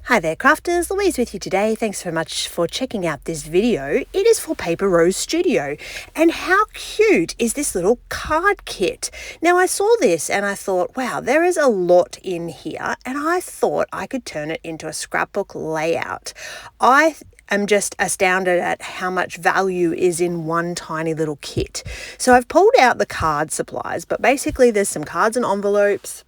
Hi there crafters, Louise with you today. Thanks so much for checking out this video. It is for Paper Rose Studio. And how cute is this little card kit? Now I saw this and I thought, wow, there is a lot in here, and I thought I could turn it into a scrapbook layout. I'm just astounded at how much value is in one tiny little kit. So I've pulled out the card supplies, but basically there's some cards and envelopes.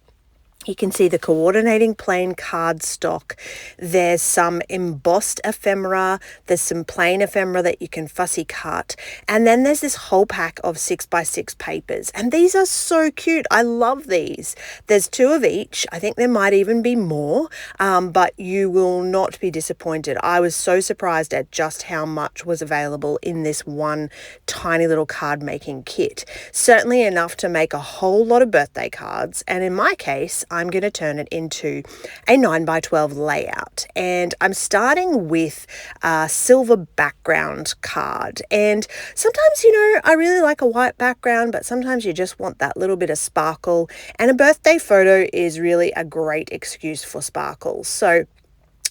You can see the coordinating plain cardstock. There's some embossed ephemera. There's some plain ephemera that you can fussy cut. And then there's this whole pack of 6x6 papers. And these are so cute. I love these. There's 2 of each. I think there might even be more, but you will not be disappointed. I was so surprised at just how much was available in this one tiny little card making kit. Certainly enough to make a whole lot of birthday cards. And in my case, I'm going to turn it into a 9x12 layout, and I'm starting with a silver background card. And sometimes, I really like a white background, but sometimes you just want that little bit of sparkle, and a birthday photo is really a great excuse for sparkle. So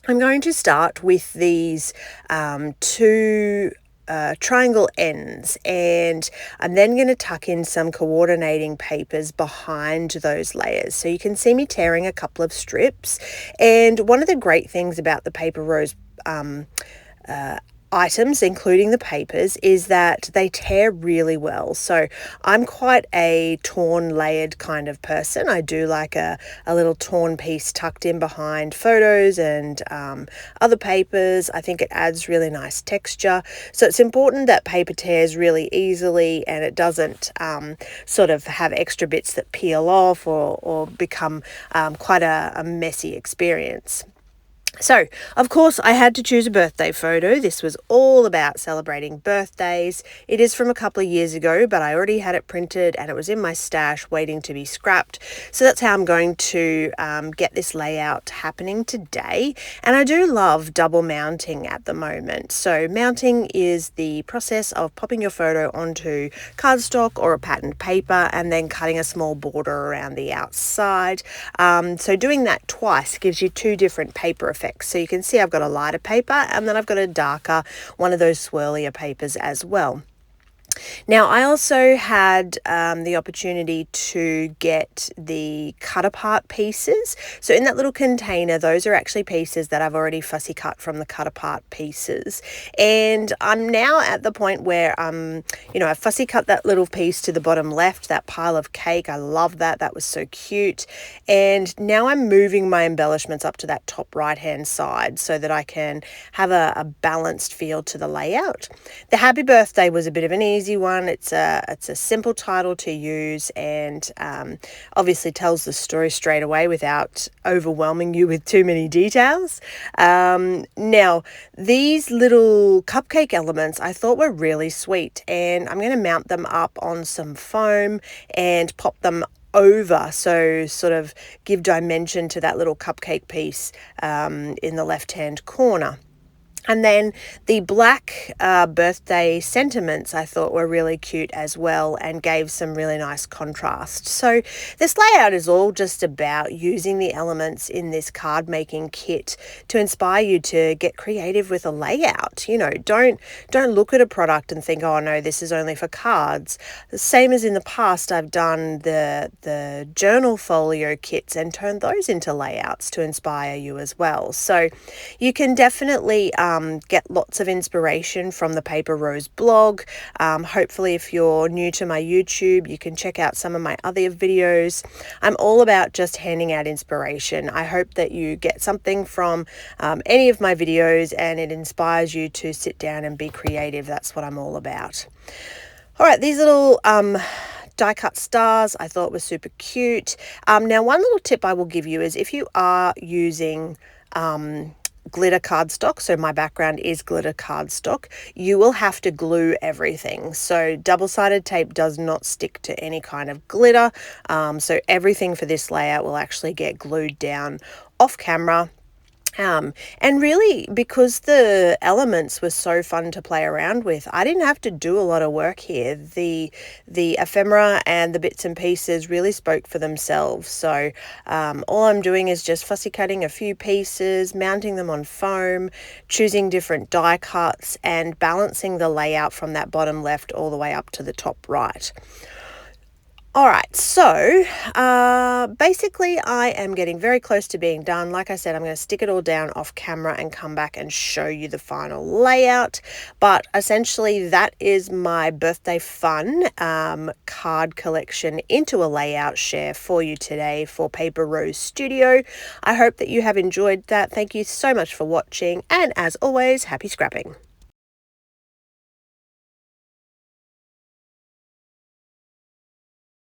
I'm going to start with these 2 triangle ends, and I'm then going to tuck in some coordinating papers behind those layers. So you can see me tearing a couple of strips. And one of the great things about the Paper Rose items, including the papers, is that they tear really well. So I'm quite a torn layered kind of person. I do like a little torn piece tucked in behind photos and other papers. I think it adds really nice texture. So it's important that paper tears really easily and it doesn't sort of have extra bits that peel off or become quite a messy experience. So, of course, I had to choose a birthday photo. This was all about celebrating birthdays. It is from a couple of years ago, but I already had it printed and it was in my stash waiting to be scrapped. So that's how I'm going to get this layout happening today. And I do love double mounting at the moment. So mounting is the process of popping your photo onto cardstock or a patterned paper and then cutting a small border around the outside. So doing that twice gives you 2 different paper effects. So you can see I've got a lighter paper and then I've got a darker one of those swirlier papers as well. Now, I also had the opportunity to get the cut apart pieces. So in that little container, those are actually pieces that I've already fussy cut from the cut apart pieces. And I'm now at the point where I fussy cut that little piece to the bottom left, that pile of cake. I love that. That was so cute. And now I'm moving my embellishments up to that top right-hand side so that I can have a balanced feel to the layout. The happy birthday was a bit of an easy one. It's a simple title to use and obviously tells the story straight away without overwhelming you with too many details. Now, these little cupcake elements I thought were really sweet, and I'm going to mount them up on some foam and pop them over, so sort of give dimension to that little cupcake piece in the left-hand corner. And then the black birthday sentiments I thought were really cute as well and gave some really nice contrast. So this layout is all just about using the elements in this card making kit to inspire you to get creative with a layout. Don't look at a product and think, oh no, this is only for cards. The same as in the past, I've done the journal folio kits and turned those into layouts to inspire you as well. So you can definitely get lots of inspiration from the Paper Rose blog. Hopefully, if you're new to my YouTube, you can check out some of my other videos. I'm all about just handing out inspiration. I hope that you get something from any of my videos and it inspires you to sit down and be creative. That's what I'm all about. All right, these little die cut stars I thought were super cute. Now, one little tip I will give you is if you are using glitter cardstock, so my background is glitter cardstock, you will have to glue everything. So double-sided tape does not stick to any kind of glitter, so everything for this layout will actually get glued down off camera. And really, because the elements were so fun to play around with, I didn't have to do a lot of work here. The ephemera and the bits and pieces really spoke for themselves. So all I'm doing is just fussy cutting a few pieces, mounting them on foam, choosing different die cuts, and balancing the layout from that bottom left all the way up to the top right. All right, so basically I am getting very close to being done. Like I said, I'm going to stick it all down off camera and come back and show you the final layout. But essentially that is my birthday fun card collection into a layout share for you today for Paper Rose Studio. I hope that you have enjoyed that. Thank you so much for watching, and as always, happy scrapping.